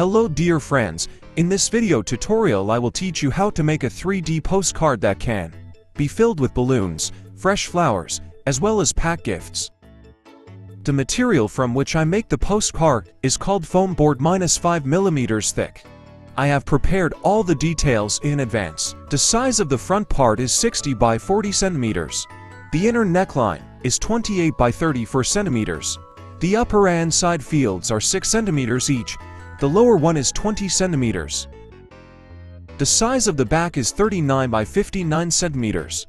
Hello dear friends, in this video tutorial I will teach you how to make a 3D postcard that can be filled with balloons, fresh flowers, as well as pack gifts. The material from which I make the postcard is called foam board -5 mm thick. I have prepared all the details in advance. The size of the front part is 60 by 40 centimeters. The inner neckline is 28 by 34 centimeters. The upper and side fields are 6 centimeters each. The lower one is 20 centimeters. The size of the back is 39 by 59 centimeters.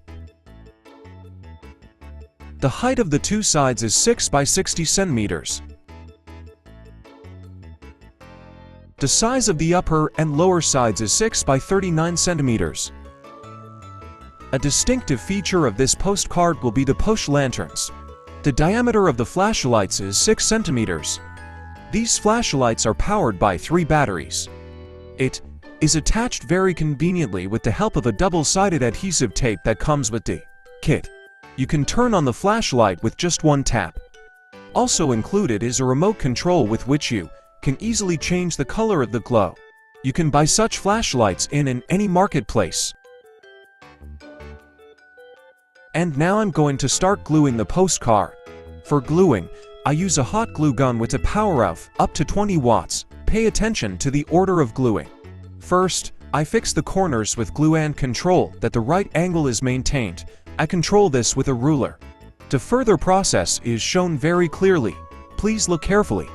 The height of the two sides is 6 by 60 centimeters. The size of the upper and lower sides is 6 by 39 centimeters. A distinctive feature of this postcard will be the push lanterns. The diameter of the flashlights is 6 centimeters. These flashlights are powered by 3 batteries. It is attached very conveniently with the help of a double-sided adhesive tape that comes with the kit. You can turn on the flashlight with just one tap. Also included is a remote control with which you can easily change the color of the glow. You can buy such flashlights in any marketplace. And now I'm going to start gluing the postcard. For gluing, I use a hot glue gun with a power of up to 20 watts. Pay attention to the order of gluing. First, I fix the corners with glue and control that the right angle is maintained. I control this with a ruler. The further process is shown very clearly. Please look carefully.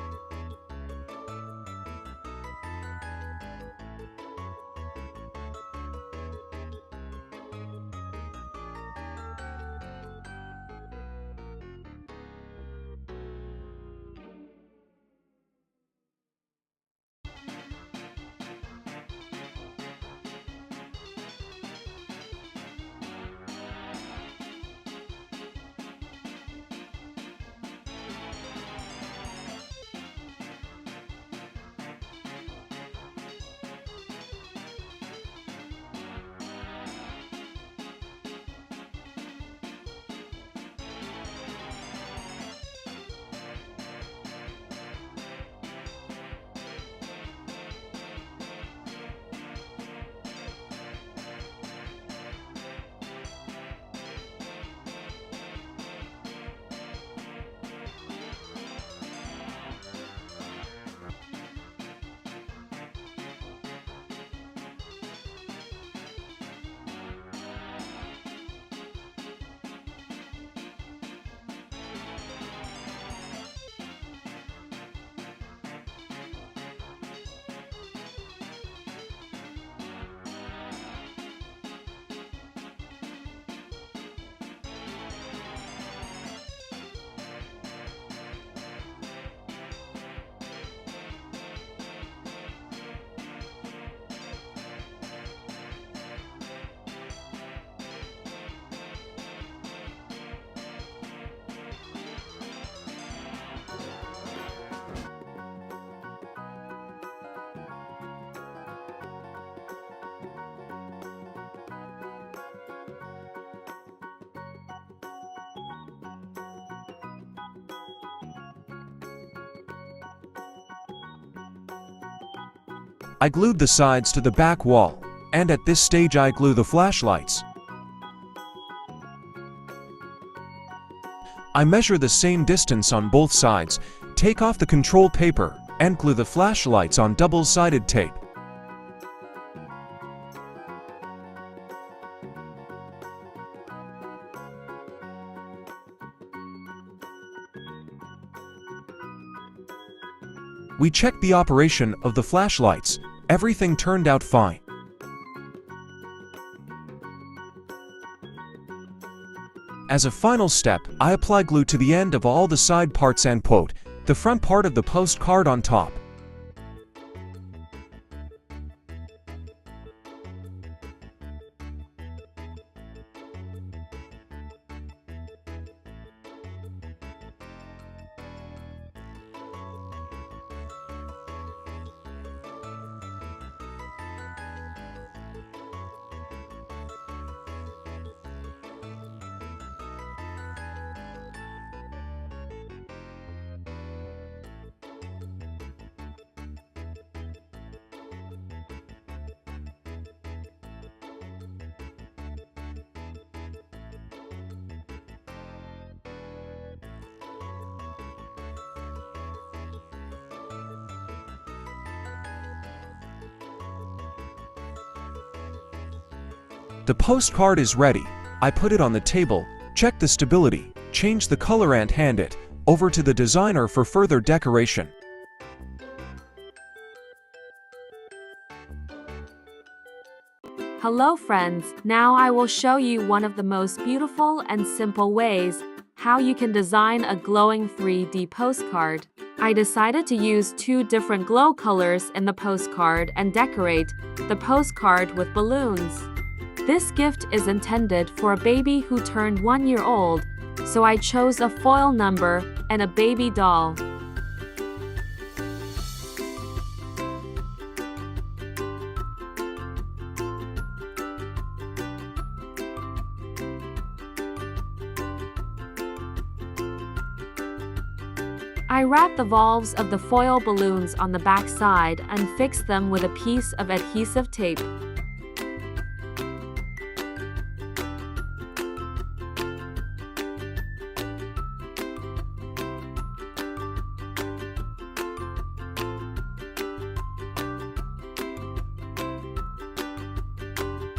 I glued the sides to the back wall, and at this stage I glue the flashlights. I measure the same distance on both sides, take off the control paper, and glue the flashlights on double-sided tape. We checked the operation of the flashlights. Everything turned out fine. As a final step, I apply glue to the end of all the side parts and put the front part of the postcard on top. The postcard is ready. I put it on the table, check the stability, change the color and hand it over to the designer for further decoration. Hello friends, now I will show you one of the most beautiful and simple ways how you can design a glowing 3D postcard. I decided to use 2 different glow colors in the postcard and decorate the postcard with balloons. This gift is intended for a baby who turned 1 year old, so I chose a foil number and a baby doll. I wrap the valves of the foil balloons on the back side and fix them with a piece of adhesive tape.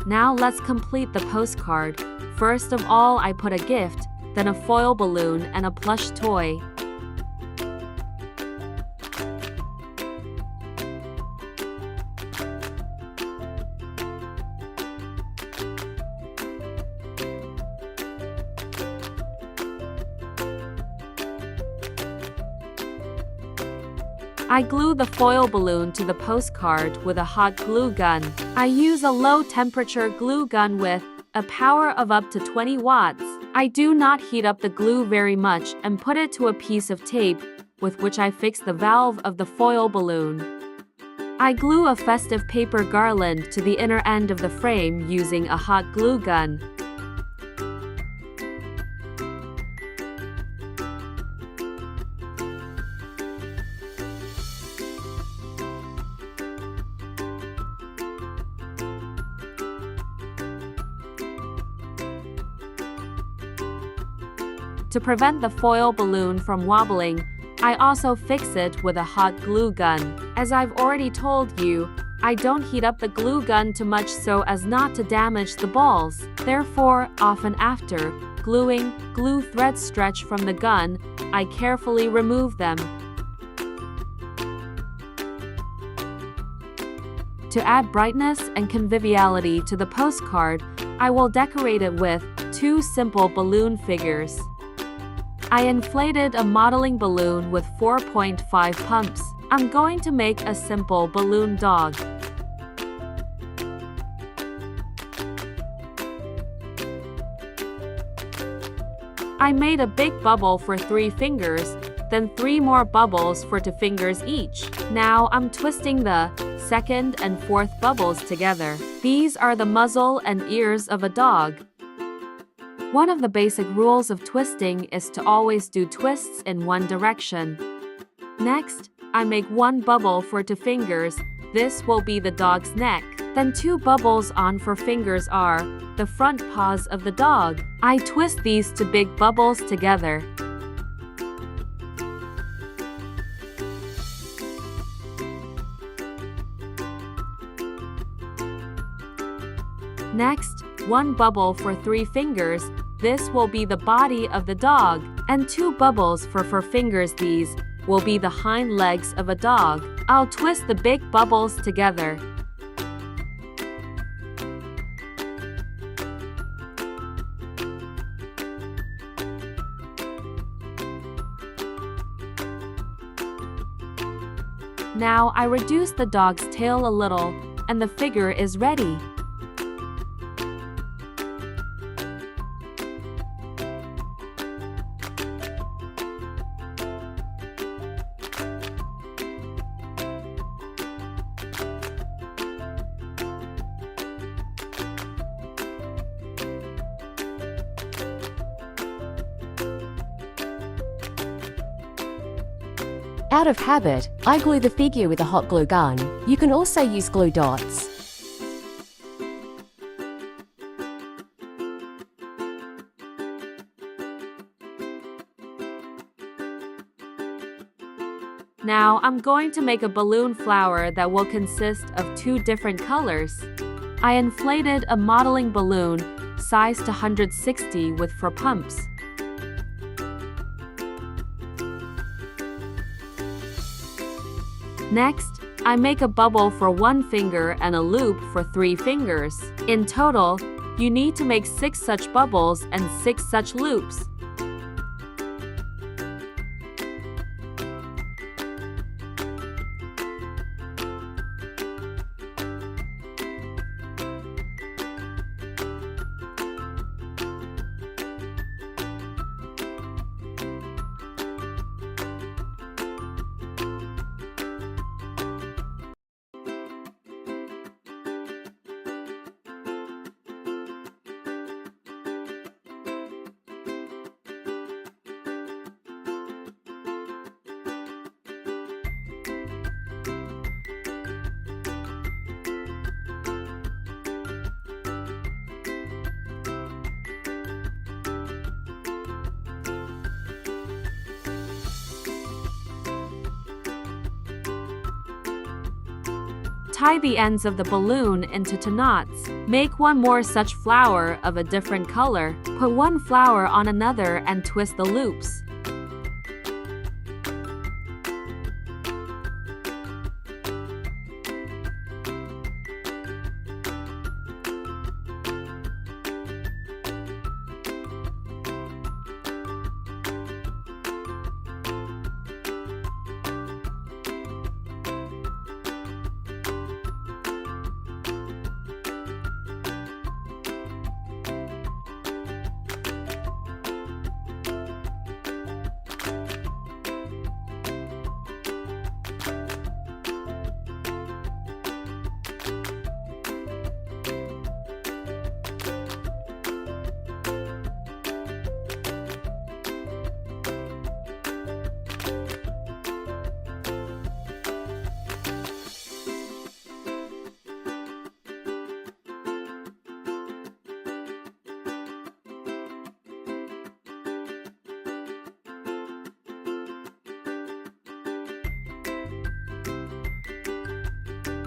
Now let's complete the postcard. First of all, I put a gift, then a foil balloon and a plush toy. I glue the foil balloon to the postcard with a hot glue gun. I use a low-temperature glue gun with a power of up to 20 watts. I do not heat up the glue very much and put it to a piece of tape with which I fix the valve of the foil balloon. I glue a festive paper garland to the inner end of the frame using a hot glue gun. To prevent the foil balloon from wobbling, I also fix it with a hot glue gun. As I've already told you, I don't heat up the glue gun too much so as not to damage the balls. Therefore, often after gluing, glue threads stretch from the gun. I carefully remove them. To add brightness and conviviality to the postcard, I will decorate it with 2 simple balloon figures. I inflated a modeling balloon with 4.5 pumps. I'm going to make a simple balloon dog. I made a big bubble for 3 fingers, then 3 more bubbles for 2 fingers each. Now I'm twisting the 2nd and 4th bubbles together. These are the muzzle and ears of a dog. One of the basic rules of twisting is to always do twists in one direction. Next, I make 1 bubble for 2 fingers. This will be the dog's neck. Then 2 bubbles on 4 fingers are the front paws of the dog. I twist these 2 big bubbles together. Next, 1 bubble for 3 fingers. This will be the body of the dog. And 2 bubbles for 4 fingers. These will be the hind legs of a dog. I'll twist the big bubbles together. Now I reduce the dog's tail a little, and the figure is ready. Out of habit, I glue the figure with a hot glue gun. You can also use glue dots. Now I'm going to make a balloon flower that will consist of 2 different colors. I inflated a modeling balloon sized to 160 with 4 pumps. Next, I make a bubble for 1 finger and a loop for 3 fingers. In total, you need to make 6 such bubbles and 6 such loops. Tie the ends of the balloon into knots. Make 1 more such flower of a different color. Put 1 flower on another and twist the loops.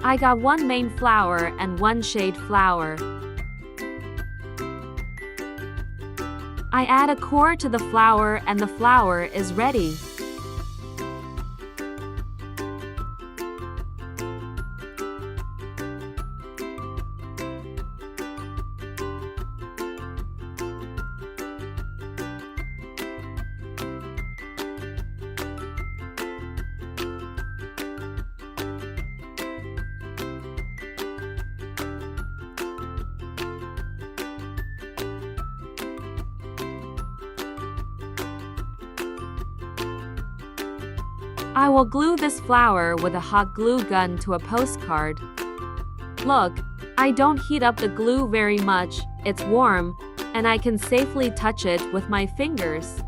I got 1 main flower and 1 shade flower. I add a core to the flower and the flower is ready. I will glue this flower with a hot glue gun to a postcard. Look, I don't heat up the glue very much, it's warm, and I can safely touch it with my fingers.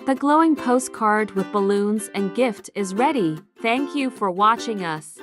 The glowing postcard with balloons and gift is ready. Thank you for watching us.